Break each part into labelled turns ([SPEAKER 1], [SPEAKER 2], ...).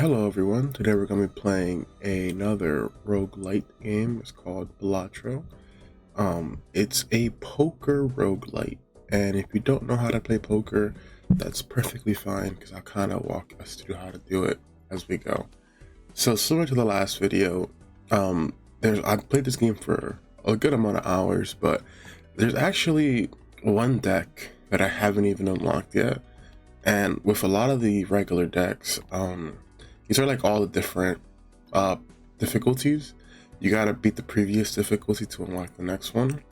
[SPEAKER 1] Hello everyone, today we're going to be playing another roguelite game. It's called Balatro. It's a poker roguelite, and if you don't know how to play poker, that's perfectly fine because I'll kind of walk us through how to do it as we go. So similar to the last video, I've played this game for a good amount of hours, but there's actually one deck that I haven't even unlocked yet. And with a lot of the regular decks, these are like all the different difficulties. You gotta beat the previous difficulty to unlock the next one.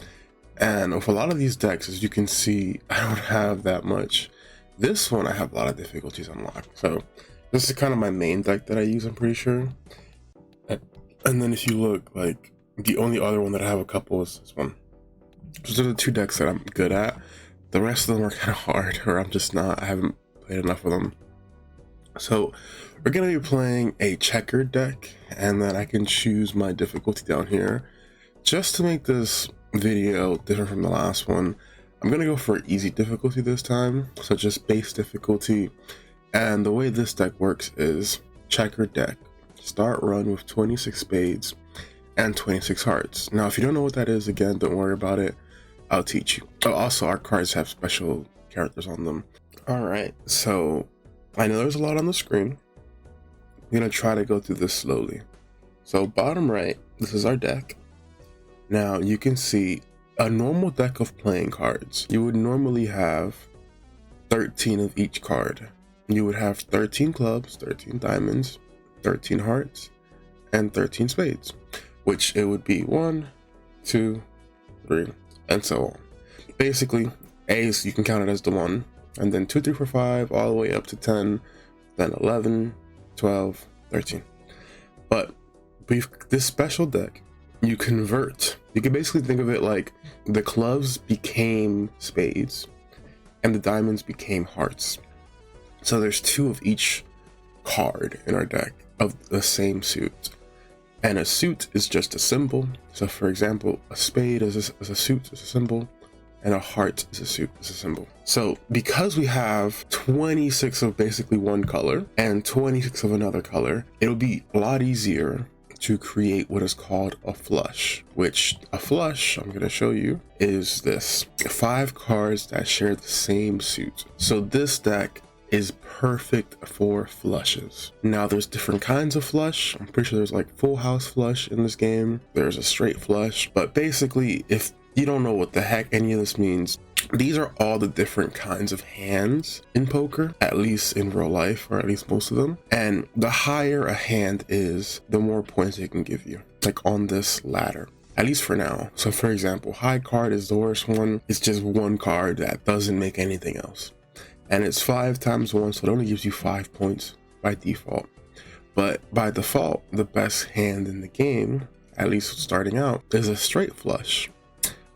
[SPEAKER 1] And with a lot of these decks, as you can see, I don't have that much. This one I have a lot of difficulties unlocked. So this is kind of my main deck that I use, I'm pretty sure. And then if you look, like the only other one that I have a couple is this one. So those are the two decks that I'm good at. The rest of them are kind of hard, or I'm just not. I haven't played enough of them. So we're going to be playing a checkered deck, and then I can choose my difficulty down here. Just to make this video different from the last one, I'm going to go for easy difficulty this time. So just base difficulty. And the way this deck works is checkered deck. Start run with 26 spades and 26 hearts. Now, if you don't know what that is, again, don't worry about it. I'll teach you. Oh, also, our cards have special characters on them. All right, so I know there's a lot on the screen. I'm gonna try to go through this slowly. So bottom right, this is our deck. Now you can see a normal deck of playing cards. You would normally have 13 of each card. You would have 13 clubs, 13 diamonds, 13 hearts, and 13 spades, which it would be 1, 2, 3, and so on. Basically, ace, you can count it as the 1, and then 2, 3, 4, 5, all the way up to 10, then 11, 12, 13. But with this special deck, you convert. You can basically think of it like the clubs became spades, and the diamonds became hearts. So there's 2 of each card in our deck of the same suit. And a suit is just a symbol. So for example, a spade is a suit, is a symbol, and a heart is a suit, is a symbol. So because we have 26 of basically one color and 26 of another color, it'll be a lot easier to create what is called a flush, which a flush, I'm going to show you, is this 5 cards that share the same suit. So this deck is perfect for flushes. Now there's different kinds of flush. I'm pretty sure there's like full house flush in this game. There's a straight flush, but basically if you don't know what the heck any of this means, these are all the different kinds of hands in poker, at least in real life, or at least most of them. And the higher a hand is, the more points it can give you, like on this ladder, at least for now. So for example, high card is the worst one. It's just one card that doesn't make anything else. And it's 5 times 1, so it only gives you 5 points by default. But by default, the best hand in the game, at least starting out, is a straight flush,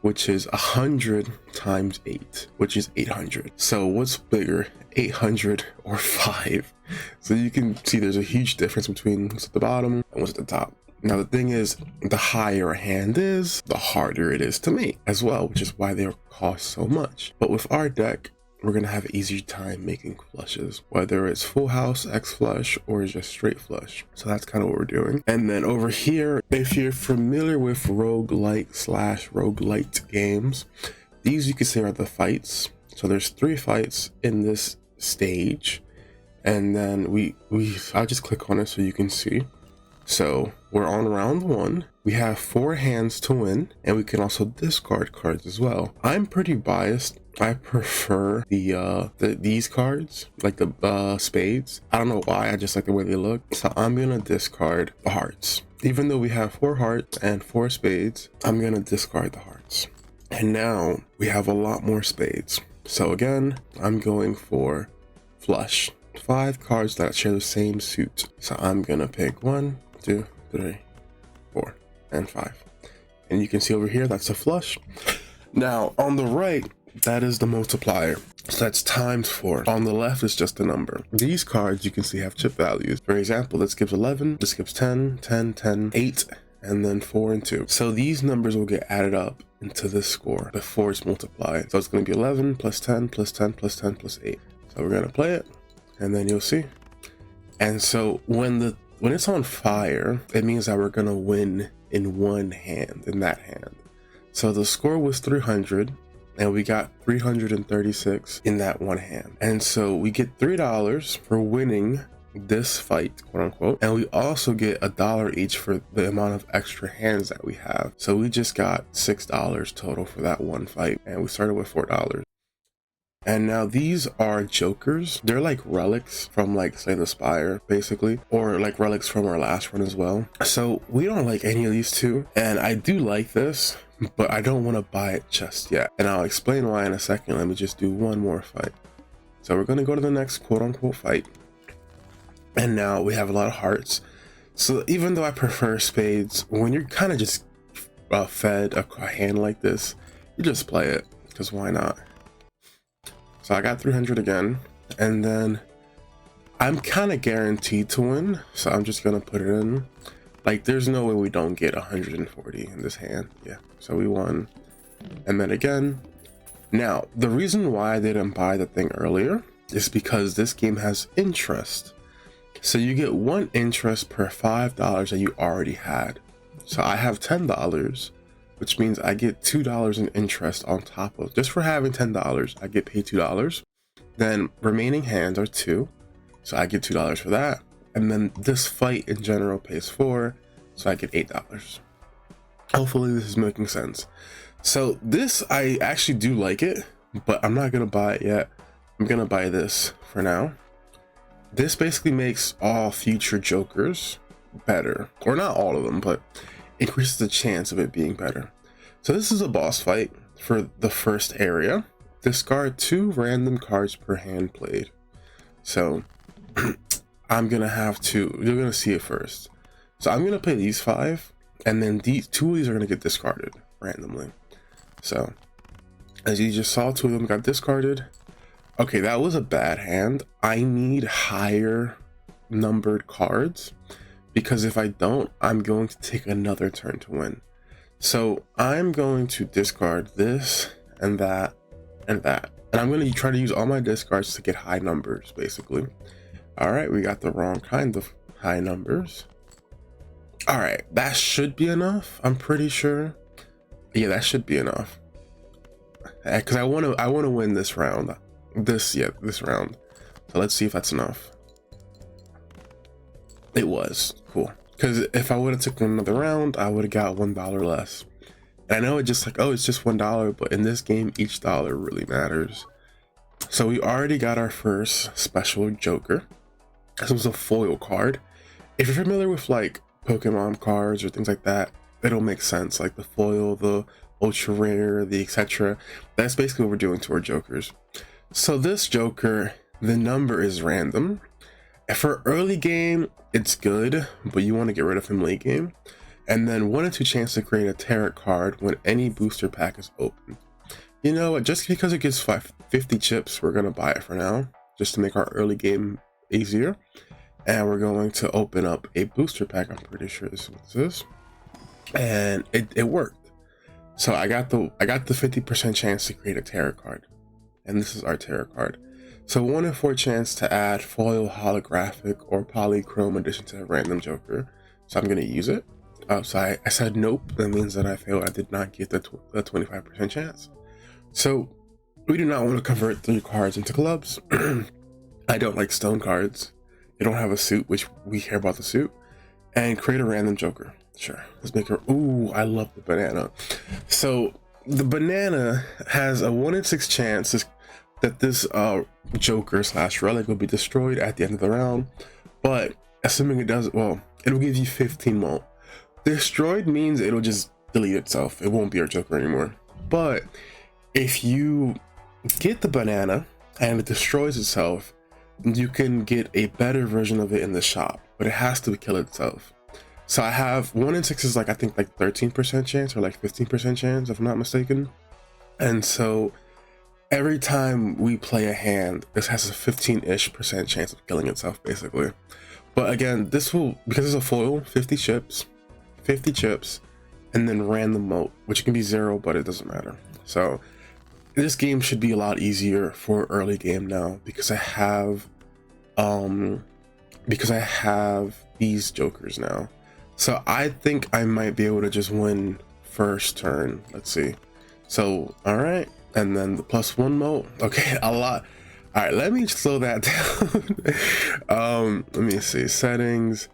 [SPEAKER 1] which is 100 times 8, which is 800. So what's bigger, 800 or 5? So you can see there's a huge difference between what's at the bottom and what's at the top. Now the thing is, the higher a hand is, the harder it is to make as well, which is why they cost so much. But with our deck, we're gonna have an easier time making flushes, whether it's full house, X flush, or just straight flush. So that's kind of what we're doing. And then over here, if you're familiar with roguelite/roguelite games, these you could say are the fights. So there's 3 fights in this stage, and then I'll just click on it so you can see. So we're on round 1. We have 4 hands to win, and we can also discard cards as well. I'm pretty biased. I prefer these cards, like the spades. I don't know why, I just like the way they look. So I'm gonna discard the hearts. Even though we have 4 hearts and 4 spades, I'm gonna discard the hearts. And now we have a lot more spades. So again, I'm going for flush. 5 cards that share the same suit. So I'm gonna pick 1, 2, 3, 4, and 5. And you can see over here, that's a flush. Now on the right, that is the multiplier. So that's times 4. On the left is just a number. These cards you can see have chip values. For example, this gives 11, this gives 10, 10, 10, 8, and then 4 and 2. So these numbers will get added up into this score before it's multiplied. So it's going to be 11 plus 10 plus 10 plus 10 plus 8. So we're going to play it, and then you'll see. And so when it's on fire, it means that we're gonna win in one hand, in that hand. So the score was 300 and we got 336 in that one hand. And so we get $3 for winning this fight, quote unquote, and we also get $1 each for the amount of extra hands that we have. So we just got $6 total for that one fight, and we started with $4. And now these are jokers. They're like relics from like Slay the Spire, basically, or like relics from our last run as well. So we don't like any of these two, and I do like this, but I don't want to buy it just yet. And I'll explain why in a second. Let me just do one more fight. So we're gonna go to the next quote unquote fight. And now we have a lot of hearts. So even though I prefer spades, when you're kind of just fed a hand like this, you just play it, because why not? So I got 300 again, and then I'm kind of guaranteed to win, so I'm just gonna put it in. Like, there's no way we don't get 140 in this hand. Yeah, so we won. And then again. Now, the reason why I didn't buy the thing earlier is because this game has interest. So you get 1 interest per $5 that you already had. So I have $10, which means I get $2 in interest on top of, just for having $10, I get paid $2. Then remaining hands are 2, so I get $2 for that. And then this fight in general pays 4, so I get $8. Hopefully this is making sense. So this, I actually do like it, but I'm not gonna buy it yet. I'm gonna buy this for now. This basically makes all future jokers better, or not all of them, but increases the chance of it being better. So this is a boss fight for the first area. Discard 2 random cards per hand played. So I'm gonna have to, you're gonna see it first. So I'm gonna play these 5, and then these 2 of these are gonna get discarded randomly. So as you just saw, 2 of them got discarded. Okay, that was a bad hand. I need higher numbered cards, because if I don't, I'm going to take another turn to win. So I'm going to discard this and that and that. And I'm going to try to use all my discards to get high numbers, basically. All right, we got the wrong kind of high numbers. All right, that should be enough. I'm pretty sure. Yeah, that should be enough. Because I want to win this round. This round. So let's see if that's enough. It was cool, because if I would have taken another round, I would have got $1 less. And I know it's just like, oh, it's just $1, but in this game, each dollar really matters. So we already got our first special joker. This was a foil card. If you're familiar with like Pokemon cards or things like that, it'll make sense. Like the foil, the ultra rare, the etc. That's basically what we're doing to our jokers. So this joker, the number is random. For early game, it's good, but you want to get rid of him late game. And then 1 in 2 chance to create a tarot card when any booster pack is opened. You know what, just because it gives 50 chips, we're going to buy it for now, just to make our early game easier. And we're going to open up a booster pack. I'm pretty sure this is what this is. And it worked. So I got the 50% chance to create a tarot card. And this is our tarot card. So 1 in 4 chance to add foil, holographic, or polychrome addition to a random joker. So I'm going to use it. So I said nope. That means that I failed. I did not get the 25% chance. So we do not want to convert 3 cards into clubs. I don't like stone cards. They don't have a suit, which we care about the suit. And create a random joker. Sure. Let's make her. Ooh, I love the banana. So the banana has a 1 in 6 chance that this joker / relic will be destroyed at the end of the round. But assuming it does, well, it'll give you 15 molt. Destroyed means it'll just delete itself. It won't be our joker anymore. But if you get the banana and it destroys itself, you can get a better version of it in the shop, but it has to kill itself. So I have 1 in 6 is like, I think like 13% chance or like 15% chance, if I'm not mistaken. And so every time we play a hand, this has a 15-ish% chance of killing itself, basically. But again, this will, because it's a foil, 50 chips, and then random mote, which can be 0, but it doesn't matter. So this game should be a lot easier for early game now, because I have because I have these jokers now. So I think I might be able to just win first turn. Let's see. So, all right. And then the +1 mode. Okay, a lot. All right, let me slow that down. Let me see, settings.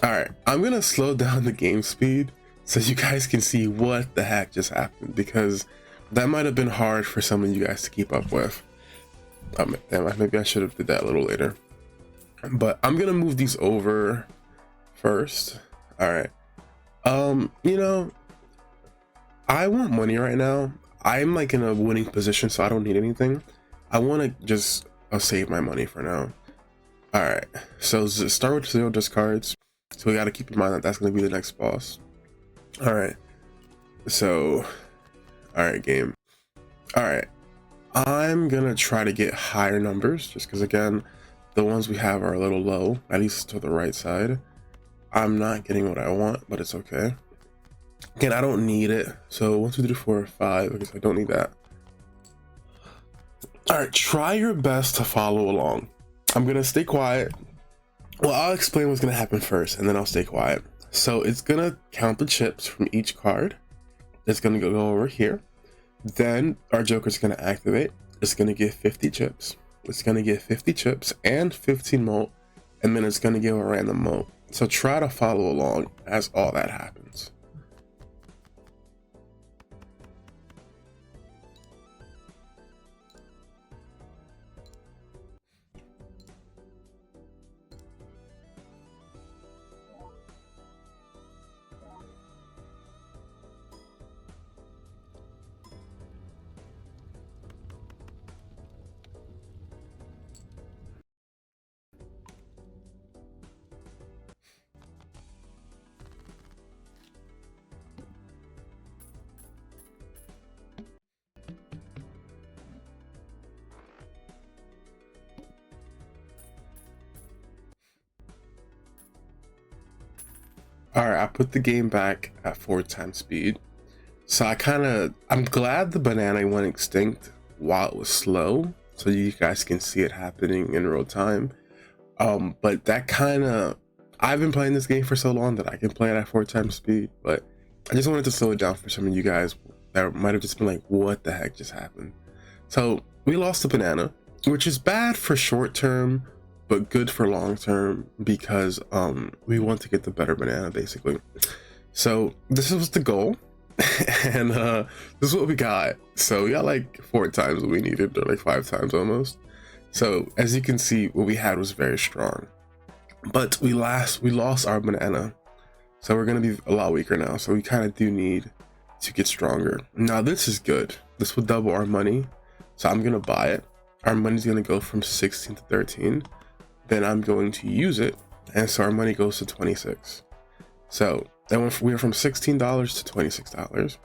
[SPEAKER 1] All right, I'm gonna slow down the game speed so you guys can see what the heck just happened, because that might have been hard for some of you guys to keep up with. Damn, maybe I should have did that a little later. But I'm gonna move these over first. All right. You know, I want money right now. I'm like in a winning position, so I don't need anything. I want to just save my money for now. All right, so start with 0 discards. So we got to keep in mind that that's going to be the next boss. All right, so all right, game. All right, I'm gonna try to get higher numbers just because, again, the ones we have are a little low, at least to the right side. I'm not getting what I want, but it's okay. Again, I don't need it. So 1, 2, 3, 4, 5. Okay, so I don't need that. All right, try your best to follow along. I'm gonna stay quiet. Well, I'll explain what's gonna happen first, and then I'll stay quiet. So it's gonna count the chips from each card. It's gonna go over here. Then our Joker's gonna activate. It's gonna give 50 chips. It's gonna give 50 chips and 15 molt, and then it's gonna give a random molt. So try to follow along as all that happens. All right, I put the game back at 4x speed. So I'm glad the banana went extinct while it was slow, so you guys can see it happening in real time. But I've been playing this game for so long that I can play it at 4x speed, but I just wanted to slow it down for some of you guys that might have just been like, what the heck just happened? So we lost the banana, which is bad for short term, but good for long term, because we want to get the better banana basically. So this was the goal. And this is what we got. So we got like 4 times what we needed, or like 5 times almost. So as you can see, what we had was very strong, but we lost our banana, so we're gonna be a lot weaker now. So we kind of do need to get stronger. Now this is good. This will double our money, so I'm gonna buy it. Our money's gonna go from 16 to 13. Then I'm going to use it, and so our money goes to 26. So we went from $16 to $26.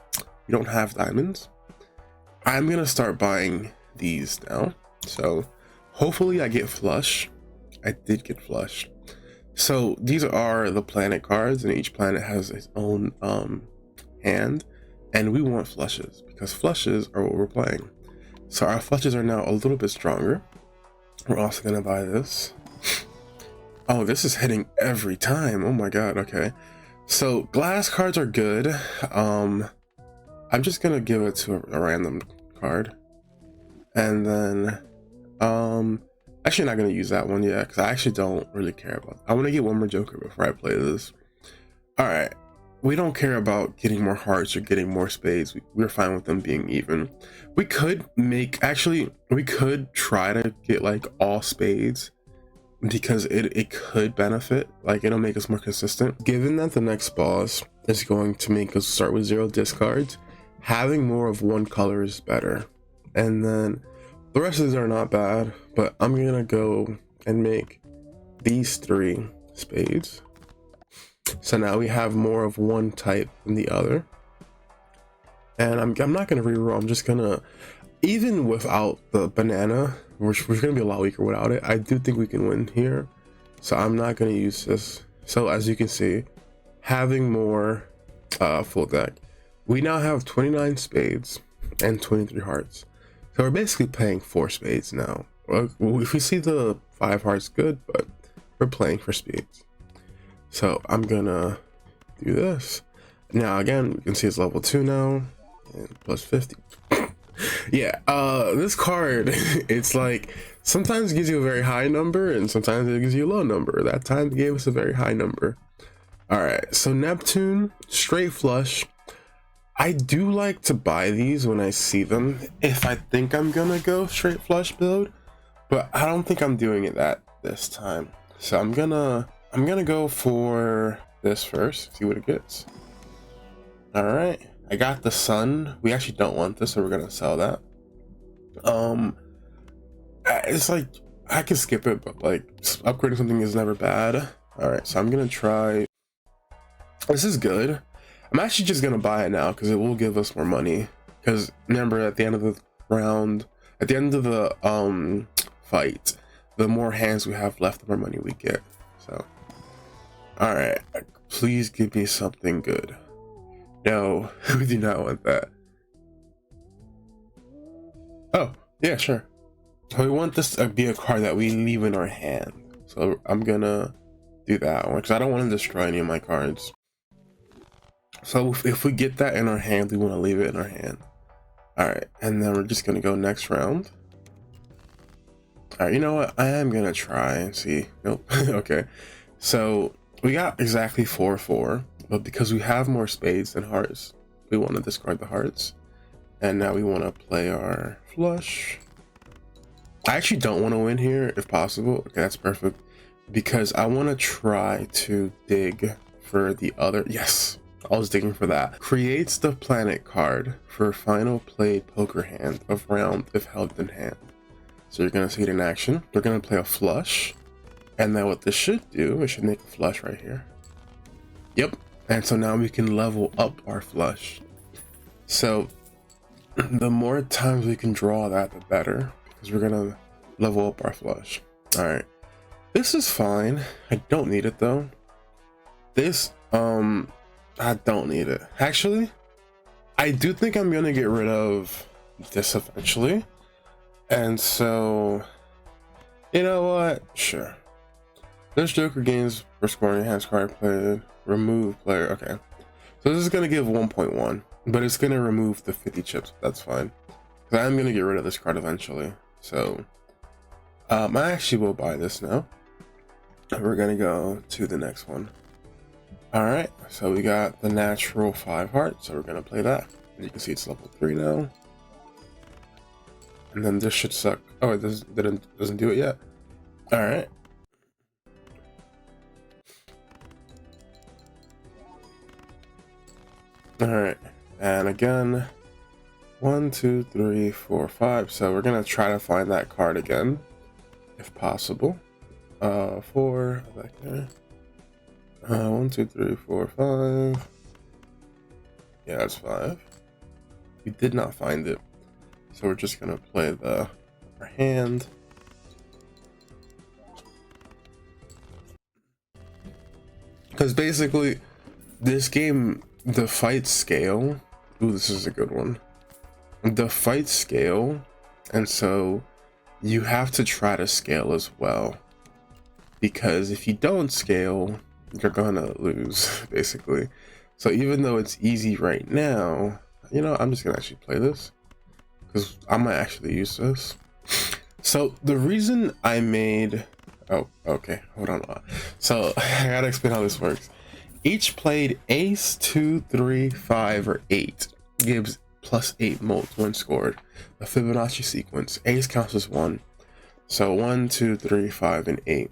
[SPEAKER 1] We don't have diamonds. I'm gonna start buying these now. So hopefully I get flush. I did get flush. So these are the planet cards, and each planet has its own hand, and we want flushes because flushes are what we're playing. So our flushes are now a little bit stronger. We're also gonna buy this. Oh, this is hitting every time. Oh my god. Okay, so glass cards are good. I'm just gonna give it to a random card, and then actually not gonna use that one yet because I actually don't really care about. I want to get one more Joker before I play this. All right, we don't care about getting more hearts or getting more spades. We're fine with them being even. We could try to get like all spades, because it could benefit, like it'll make us more consistent. Given that the next boss is going to make us start with 0 discards, having more of one color is better. And then the rest of these are not bad, but I'm gonna go and make these 3 spades. So now we have more of one type than the other. And I'm not gonna reroll. I'm just gonna, even without the banana, we're gonna be a lot weaker without it. I do think we can win here, so I'm not gonna use this. So as you can see, having more full deck, we now have 29 spades and 23 hearts. So we're basically playing 4 spades now. Well, if we see the 5 hearts, good, but we're playing for speeds. So I'm gonna do this. Now again, you can see it's level 2 now, and plus 50. Yeah, this card, it's like, sometimes it gives you a very high number, and sometimes it gives you a low number. That time it gave us a very high number. Alright, so Neptune, straight flush. I do like to buy these when I see them, if I think I'm gonna go straight flush build, but I don't think I'm doing it this time. So I'm gonna go for this first, see what it gets. Alright, I got the sun. We actually don't want this, so we're gonna sell that. It's like, I can skip it, but like, upgrading something is never bad. Alright, so I'm gonna try. This is good. I'm actually just gonna buy it now because it will give us more money. Because remember, at the end of the round, at the end of the fight, the more hands we have left, the more money we get. So, all right, please give me something good. No, we do not want that. Oh, yeah, sure. So we want this to be a card that we leave in our hand. So I'm gonna do that one because I don't want to destroy any of my cards. So if we get that in our hand, we want to leave it in our hand. All right, and then we're just gonna go next round. All right, you know what? I am gonna try and see. Nope. Okay, so we got exactly 4/4, but because we have more spades than hearts, we want to discard the hearts, and now we want to play our flush. I actually don't want to win here if possible. Okay, that's perfect, because I want to try to dig for the other. Yes, I was digging for that. Creates the planet card for final play poker hand of round if held in hand. So you're gonna see it in action. We're gonna play a flush, and then what this should do, it should make a flush right here. Yep, and so now we can level up our flush. So the more times we can draw that, the better, because we're gonna level up our flush. All right, this is fine. I don't need it though. This, I don't need it. Actually, I do think I'm gonna get rid of this eventually. And so, you know what? Sure. This Joker gains for scoring hands card played. Remove player. Okay. So this is gonna give 1.1, but it's gonna remove the 50 chips. That's fine. Because I'm gonna get rid of this card eventually. So, I actually will buy this now. We're gonna go to the next one. All right. So we got the natural 5 hearts. So we're gonna play that. And you can see it's level 3 now. And then this should suck. Oh, it doesn't do it yet. All right. All right. And again, 1, 2, 3, 4, 5. So we're gonna try to find that card again, if possible. 4 back there. 1, 2, 3, 4, 5. Yeah, that's 5. We did not find it. So we're just gonna play our hand. Because basically, this game, the fight scale. Ooh, this is a good one. The fight scale, and so you have to try to scale as well. Because if you don't scale, you're gonna lose, basically. So even though it's easy right now, you know, I'm just gonna actually play this. Because I might actually use this. So the reason I made, oh, okay, hold on. So I gotta explain how this works. Each played ace, 2, 3, 5, or 8 gives +8 molts when scored. The Fibonacci sequence. Ace counts as 1. So 1, 2, 3, 5, and 8.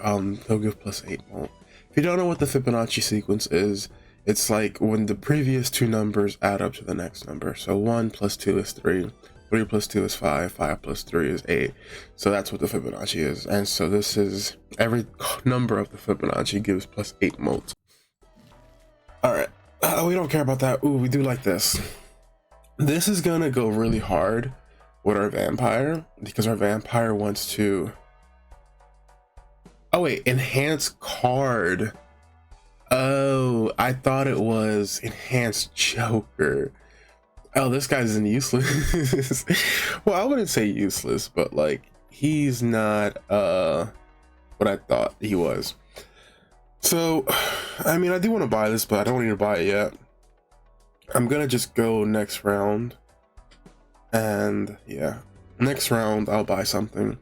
[SPEAKER 1] They'll give +8 molt. If you don't know what the Fibonacci sequence is, it's like when the previous 2 numbers add up to the next number. So 1 + 2 is 3, 3 + 2 is 5, 5 + 3 is 8. So that's what the Fibonacci is. And so this is every number of the Fibonacci gives +8 molt. All right, we don't care about that. Ooh, we do like this. This is gonna go really hard with our vampire because our vampire wants to. Oh wait, enhance card. Oh, I thought it was enhanced Joker. Oh, this guy's useless. Well, I wouldn't say useless, but like he's not well, what I thought he was. So, I mean, I do want to buy this, but I don't need to buy it yet. I'm gonna just go next round. And yeah, next round I'll buy something.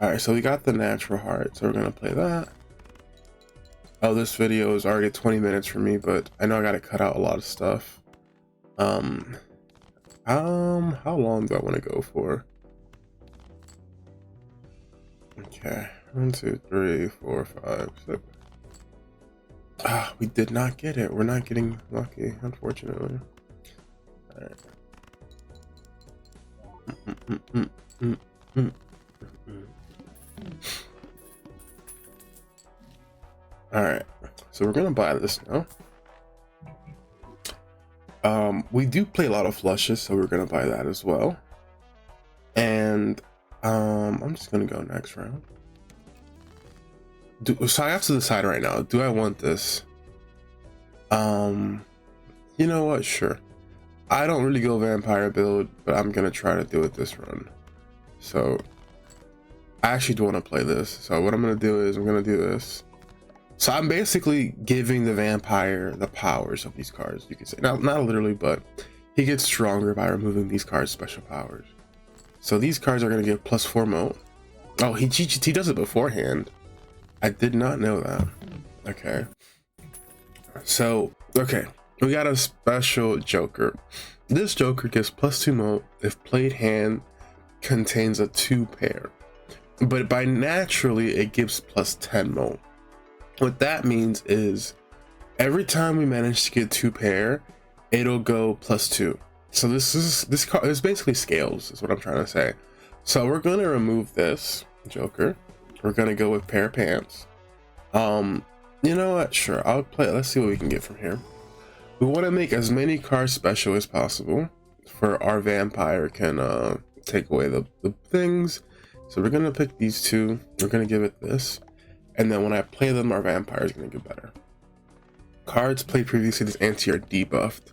[SPEAKER 1] All right, so we got the natural heart, so we're gonna play that. Oh, this video is already 20 minutes for me, but I know I gotta cut out a lot of stuff. How long do I want to go for? Okay, 1, 2, 3, 4, 5, 6. Ah, we did not get it. We're not getting lucky, unfortunately. All right. All right, so we're gonna buy this now. We do play a lot of flushes, so we're gonna buy that as well. And I'm just gonna go next round. So I have to decide right now, do I want this? You know what, sure. I don't really go vampire build, but I'm gonna try to do it this run. So I actually do want to play this. So what I'm gonna do is I'm gonna do this. So I'm basically giving the vampire the powers of these cards, you could say. Not literally, but he gets stronger by removing these cards' special powers. So these cards are going to give +4 moat. Oh, he does it beforehand. I did not know that. Okay. So, okay. We got a special Joker. This Joker gives +2 moat if played hand contains a 2 pair. But by naturally, it gives +10 moat. What that means is every time we manage to get 2 pair, it'll go +2. So this card is basically scales, is what I'm trying to say. So we're gonna remove this Joker. We're gonna go with pair of pants. You know what? Sure, I'll play it. Let's see what we can get from here. We want to make as many cards special as possible for our vampire can take away the things. So we're gonna pick these 2. We're gonna give it this. And then when I play them, our vampire is going to get better. Cards played previously this anti are debuffed.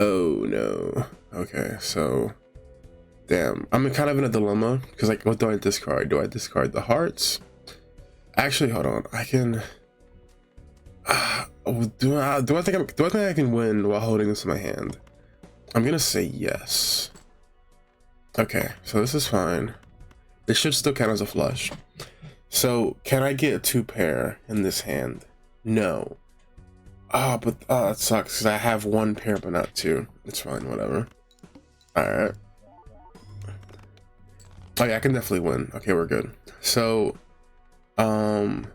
[SPEAKER 1] Oh no. Okay, so damn. I'm kind of in a dilemma because, like, what do I discard? Do I discard the hearts? Actually, hold on. I can. Do I think I can win while holding this in my hand? I'm gonna say yes. Okay, so this is fine. This should still count as a flush. So can I get a 2 pair in this hand? No. But that sucks because I have 1 pair but not 2. It's fine, whatever. Alright. Oh yeah, I can definitely win. Okay, we're good. So alright.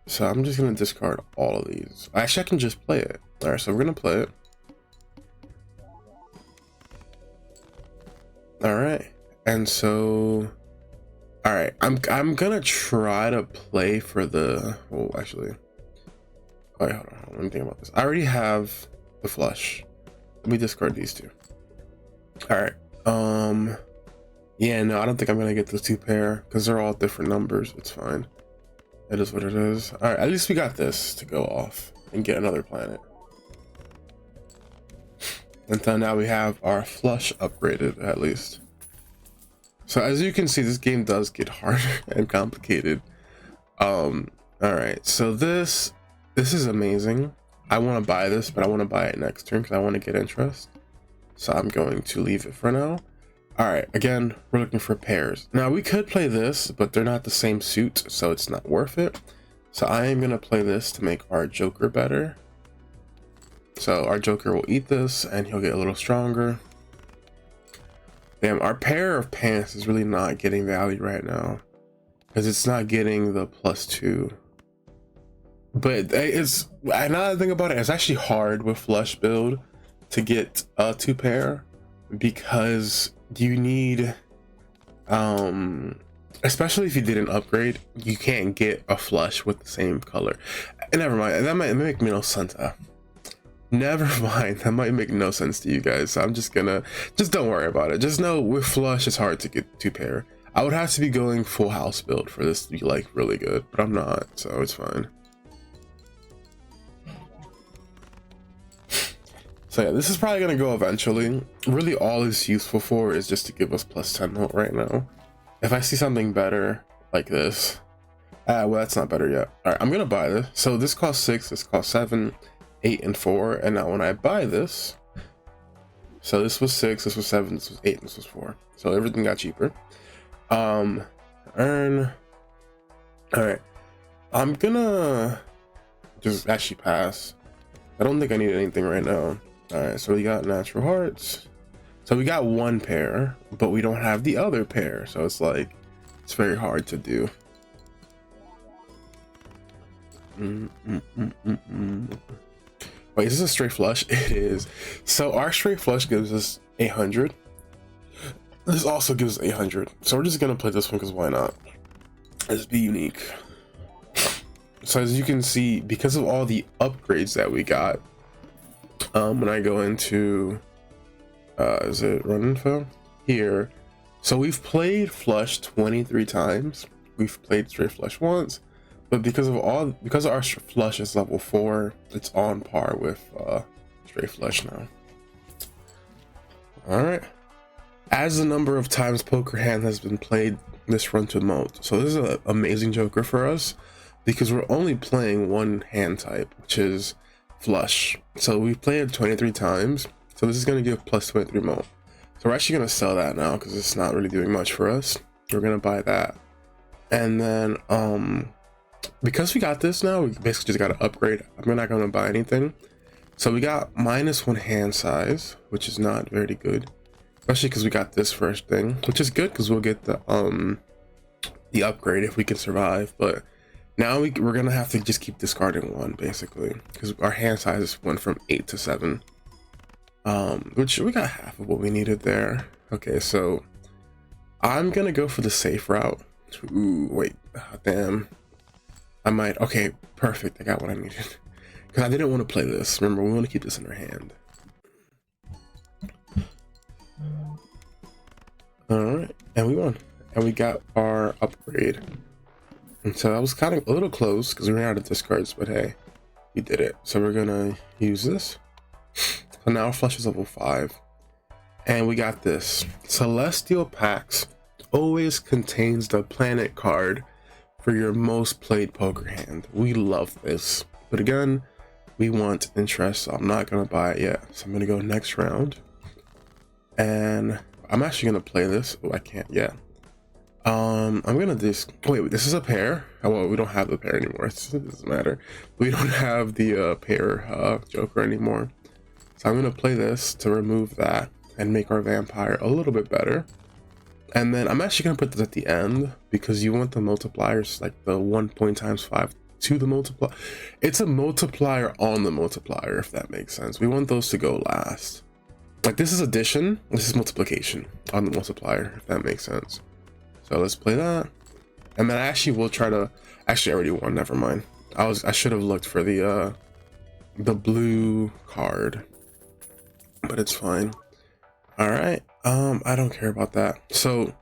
[SPEAKER 1] So I'm just gonna discard all of these. Actually, I can just play it. Alright, so we're gonna play it. Alright. And so all right, I'm gonna try to play for the. Oh, actually, wait, hold on. Let me think about this. I already have the flush. Let me discard these 2. All right. Yeah, no, I don't think I'm gonna get those 2 pair because they're all different numbers. It's fine. It is what it is. All right, at least we got this to go off and get another planet. And so now we have our flush upgraded at least. So as you can see, this game does get harder and complicated. All right, so this is amazing. I want to buy this, but I want to buy it next turn because I want to get interest. So I'm going to leave it for now. All right, again, we're looking for pairs. Now we could play this, but they're not the same suit, so it's not worth it. So I am gonna play this to make our Joker better. So our Joker will eat this and he'll get a little stronger. Damn, our pair of pants is really not getting value right now because it's not getting the +2. But it's, another thing about it, it's actually hard with flush build to get a 2 pair because you need, especially if you did an upgrade, you can't get a flush with the same color. And never mind, that might make me no sense. Never mind, that might make no sense to you guys. So I'm just gonna, just don't worry about it. Just know with flush, it's hard to get 2 pair. I would have to be going full house build for this to be like really good, but I'm not, so it's fine. So yeah, this is probably gonna go eventually. Really all it's useful for is just to give us +10 mult right now. If I see something better, like this. Well, that's not better yet. All right, I'm gonna buy this. So this costs 6, this costs 7, 8, and 4. And now when I buy this, so this was 6, this was 7, this was 8, and this was 4. So everything got cheaper. Earn. All right, I'm gonna just actually pass. I don't think I need anything right now. All right, so we got natural hearts. So we got one pair, but we don't have the other pair. So it's like, it's very hard to do. Wait, is this a straight flush? It is. So our straight flush gives us 800. This also gives us 800. So we're just gonna play this one because why not? Let's be unique. So as you can see, because of all the upgrades that we got, when I go into is it run info here, so we've played flush 23 times, we've played straight flush once, but because our flush is level 4, it's on par with straight flush now. All right, as the number of times poker hand has been played, this run to emote. So this is an amazing joker for us because we're only playing one hand type, which is flush. So we've played it 23 times, so this is going to give plus 23 emote. So we're actually going to sell that now because it's not really doing much for us. We're going to buy that, and then because we got this now, we basically just got to upgrade. I'm not going to buy anything. So we got -1 hand size, which is not very good, especially because we got this first thing, which is good because we'll get the upgrade if we can survive. But now we're gonna have to just keep discarding 1 basically because our hand size went from 8 to 7, which we got half of what we needed there. Okay, so I'm gonna go for the safe route. Ooh, wait, damn, I might. Okay, perfect, I got what I needed because I didn't want to play this. Remember, we want to keep this in our hand. All right, and we won, and we got our upgrade. And so that was kind of a little close because we ran out of discards, but hey, we did it. So we're gonna use this. So now our flush is level 5, and we got this. Celestial Packs always contains the planet card for your most played poker hand. We love this, but again, we want interest, so I'm not gonna buy it yet. So I'm gonna go next round, and I'm actually gonna play this. Oh, I can't yet. I'm gonna just wait. This is a pair. Oh, well, we don't have the pair anymore. It doesn't matter. We don't have the pair joker anymore. So I'm gonna play this to remove that and make our vampire a little bit better. And then I'm actually gonna put this at the end because you want the multipliers, like the 1 point times 5 to the multiplier. It's a multiplier on the multiplier, if that makes sense. We want those to go last. Like this is addition, this is multiplication on the multiplier, if that makes sense. So let's play that, and then I actually will try to. Actually, I already won. Never mind. I should have looked for the blue card, but it's fine. All right. I don't care about that. So,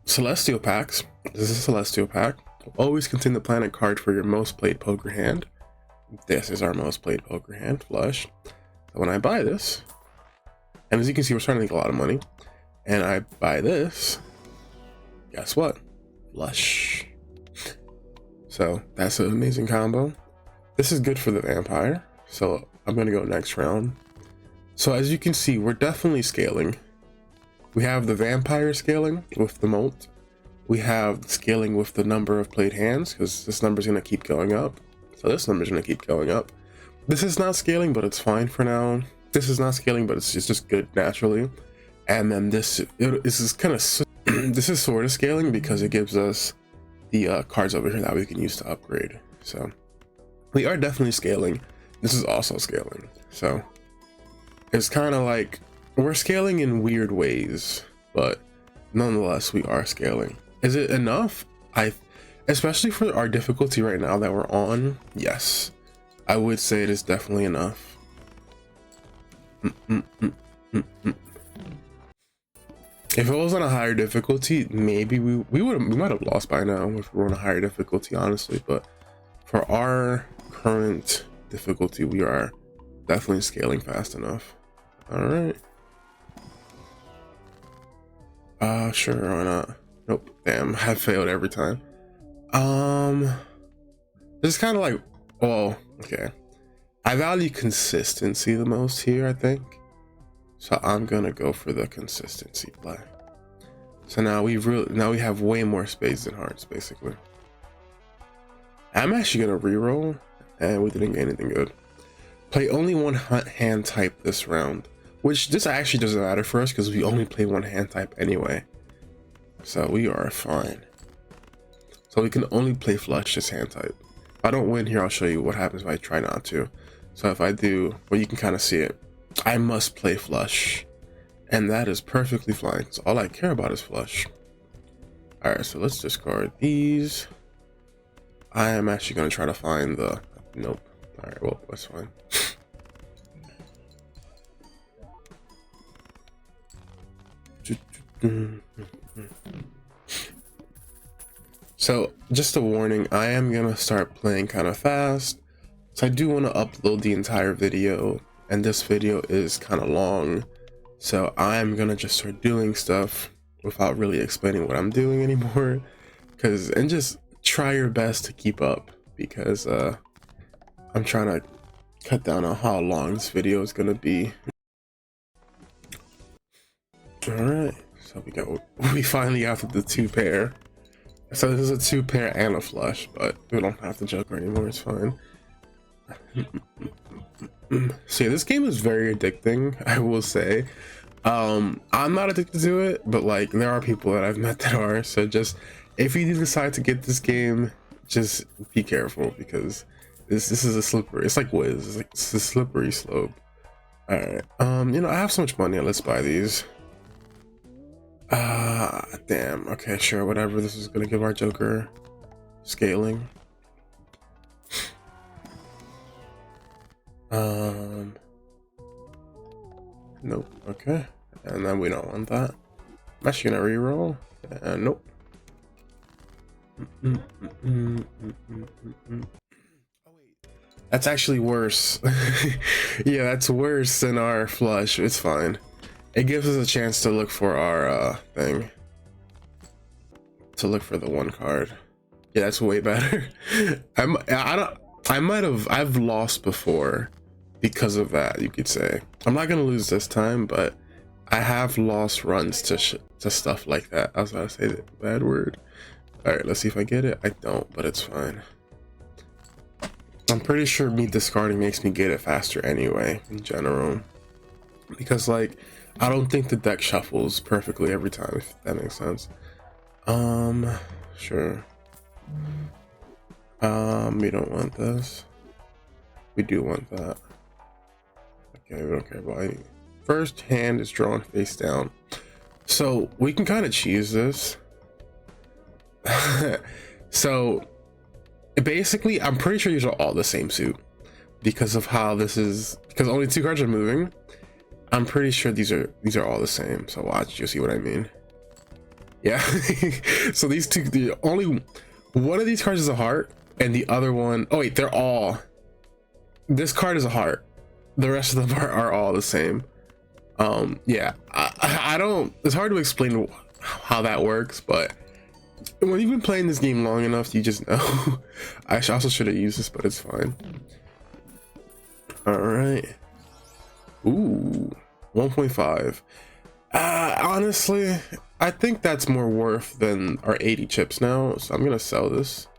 [SPEAKER 1] Celestial Packs. This is a Celestial Pack. Will always contain the planet card for your most played poker hand. This is our most played poker hand, flush. So when I buy this, and as you can see, we're starting to make a lot of money, and I buy this. Guess what? Flush. So that's an amazing combo. This is good for the vampire. So I'm gonna go next round. So as you can see, we're definitely scaling. We have the vampire scaling with the molt. We have scaling with the number of played hands because this number is gonna keep going up. So this number is gonna keep going up. This is not scaling, but it's fine for now. This is not scaling, but it's just good naturally. And then this is kind of. This is sort of scaling because it gives us the cards over here that we can use to upgrade. So we are definitely scaling. This is also scaling. So it's kind of like we're scaling in weird ways, but nonetheless, we are scaling. Is it enough? Especially for our difficulty right now that we're on, yes, I would say it is definitely enough. If it was on a higher difficulty, maybe we might have lost by now if we were on a higher difficulty, honestly. But for our current difficulty, we are definitely scaling fast enough. All right. Sure, why not? Nope. Damn, I failed every time. This is kind of like, well, okay. I value consistency the most here, I think. So I'm gonna go for the consistency play. So now we have way more spades than hearts, basically. I'm actually gonna reroll, and we didn't get anything good. Play only one hand type this round, which this actually doesn't matter for us because we only play one hand type anyway. So we are fine. So we can only play flush this hand type. If I don't win here, I'll show you what happens if I try not to. So if I do, well, you can kind of see it. I must play flush, and that is perfectly fine. So all I care about is flush. All right, so let's discard these. I am actually going to try to find the, nope. All right, well, that's fine. So just a warning, I am going to start playing kind of fast. So I do want to upload the entire video, and this video is kind of long. So I'm going to just start doing stuff without really explaining what I'm doing anymore. And just try your best to keep up, because I'm trying to cut down on how long this video is going to be. All right, so we finally got the 2-pair. So this is a 2-pair and a flush, but we don't have the joker anymore, it's fine. So yeah, this game is very addicting, I will say. I'm not addicted to it, but like there are people that I've met that are. So just, if you do decide to get this game, just be careful, because this is a slippery, it's like Wiz, it's a slippery slope. All right, you know, I have so much money, let's buy these. Damn, okay, sure, whatever. This is gonna give our joker scaling. Nope, okay, and then we don't want that. I'm actually gonna reroll, and nope. That's actually worse. Yeah, that's worse than our flush. It's fine. It gives us a chance to look for our thing. To look for the one card. Yeah, that's way better. I've lost before because of that, you could say. I'm not gonna lose this time, but I have lost runs to stuff like that. I was about to say the bad word. All right, let's see if I get it. I don't, but it's fine. I'm pretty sure me discarding makes me get it faster anyway, in general. Because like, I don't think the deck shuffles perfectly every time, if that makes sense. Sure. We don't want this. We do want that. Okay, we don't care about any. First hand is drawn face down. So we can kind of cheese this. So basically, I'm pretty sure these are all the same suit because of how this is, because only 2 cards are moving. I'm pretty sure these are all the same. So watch, you'll see what I mean. Yeah. So these two, the only one of these cards is a heart, and the other one, oh wait, they're all, this card is a heart, the rest of them are all the same. Yeah, I don't, it's hard to explain how that works, but when you've been playing this game long enough, you just know. I also should have used this, but it's fine. All right. Ooh, 1.5. Honestly, I think that's more worth than our 80 chips now. So I'm gonna sell this,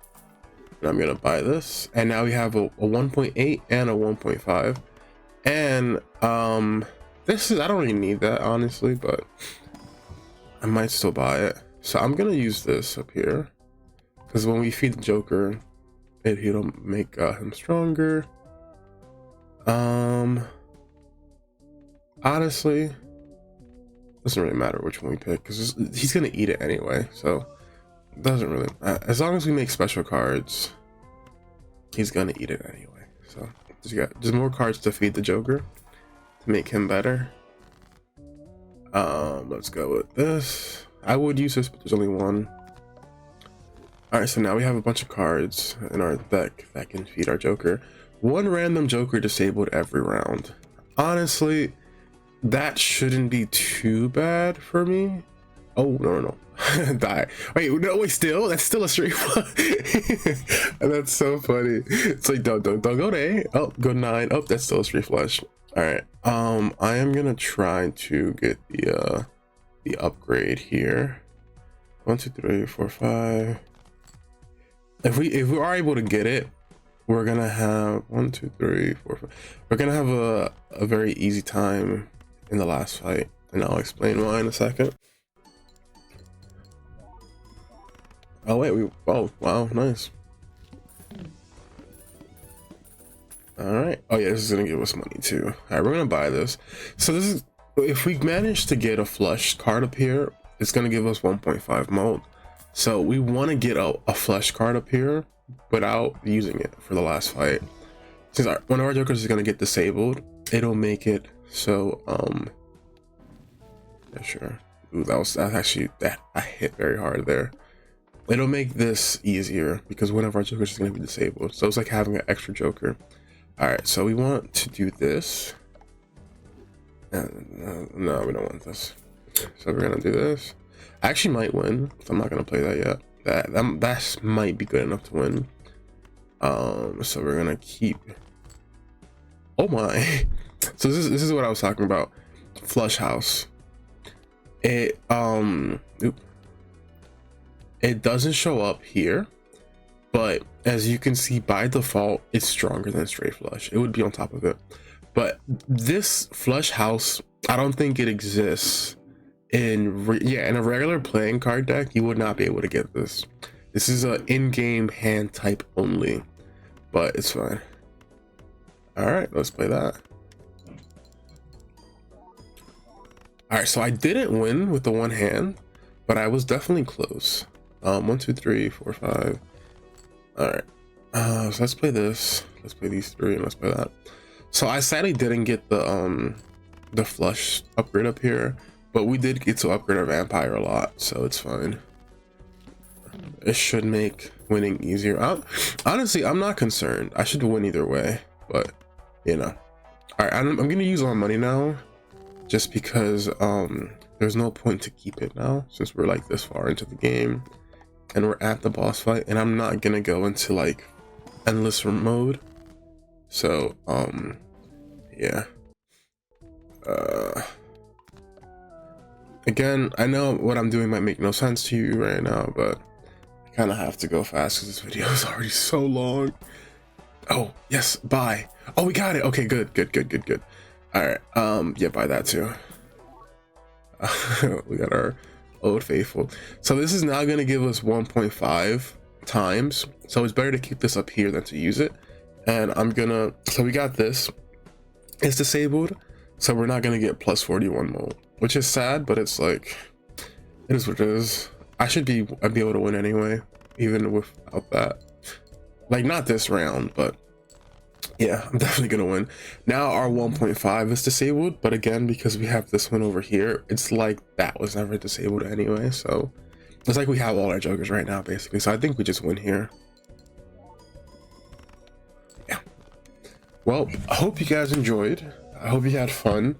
[SPEAKER 1] and I'm gonna buy this, and now we have a 1.8 and a 1.5. And this is, I don't really need that honestly, but I might still buy it. So I'm gonna use this up here, because when we feed the joker, it'll make him stronger. Honestly, doesn't really matter which one we pick, because he's gonna eat it anyway, so it doesn't really matter. As long as we make special cards, he's gonna eat it anyway. So just more cards to feed the joker to make him better. Let's go with this. I would use this, but there's only one. All right, so now we have a bunch of cards in our deck that can feed our joker. One random joker disabled every round. Honestly, that shouldn't be too bad for me. Oh, no. Die. Wait, no, wait, still? That's still a straight flush. That's so funny. It's like, don't go to 8. Oh, go 9. Oh, that's still a straight flush. All right. I am gonna try to get the upgrade here. 1, 2, 3, 4, 5. If we are able to get it, we're gonna have 1, 2, 3, 4, 5. We're gonna have a very easy time in the last fight, and I'll explain why in a second. Oh wait, oh wow, nice. All right. Oh yeah, this is gonna give us money too. All right, we're gonna buy this. So this is, if we manage to get a flush card up here, it's gonna give us 1.5 mult. So we want to get a flush card up here without using it for the last fight. Since one of our jokers is gonna get disabled, it'll make it so yeah, sure. Ooh, that's actually, that I hit very hard there. It'll make this easier because one of our jokers is going to be disabled, so it's like having an extra joker. All right, so we want to do this. No, we don't want this. So we're gonna do this. I actually might win, so I'm not gonna play that yet. That might be good enough to win. So we're gonna keep. Oh my! So this is what I was talking about. Flush house. It It doesn't show up here, but as you can see by default, it's stronger than straight flush. It would be on top of it. But this flush house, I don't think it exists in a regular playing card deck. You would not be able to get this. This is a in-game hand type only, but it's fine. All right, let's play that. All right, so I didn't win with the one hand, but I was definitely close. 1, 2, 3, 4, 5. All right, so let's play this. Let's play these 3 and let's play that. So I sadly didn't get the flush upgrade up here, but we did get to upgrade our vampire a lot, so it's fine. It should make winning easier. Honestly, I'm not concerned. I should win either way, but you know. All right, I'm gonna use all my money now, just because there's no point to keep it now since we're like this far into the game and we're at the boss fight, and I'm not gonna go into like endless mode. So yeah. Again, I know what I'm doing might make no sense to you right now, but I kind of have to go fast because this video is already so long. Oh yes, buy. Oh, we got it. Okay, good. All right, yeah, buy that too. We got our Old Faithful. So this is now going to give us 1.5 times, so it's better to keep this up here than to use it. And so we got this. It's disabled, so we're not going to get plus 41 mult, which is sad, but it's like, it is what it is. I'd be able to win anyway, even without that. Like, not this round, but yeah, I'm definitely gonna win. Now our 1.5 is disabled, but again, because we have this one over here, it's like that was never disabled anyway, so it's like we have all our jokers right now basically. So I think we just win here. Yeah, well, I hope you guys enjoyed. I hope you had fun.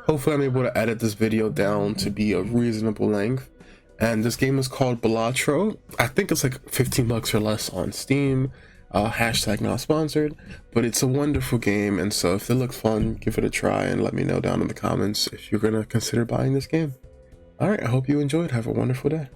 [SPEAKER 1] Hopefully I'm able to edit this video down to be a reasonable length. And this game is called Balatro. I think it's like 15 bucks or less on Steam. Hashtag not sponsored, but it's a wonderful game, and so if it looks fun, give it a try and let me know down in the comments if you're gonna consider buying this game. All right, I hope you enjoyed. Have a wonderful day.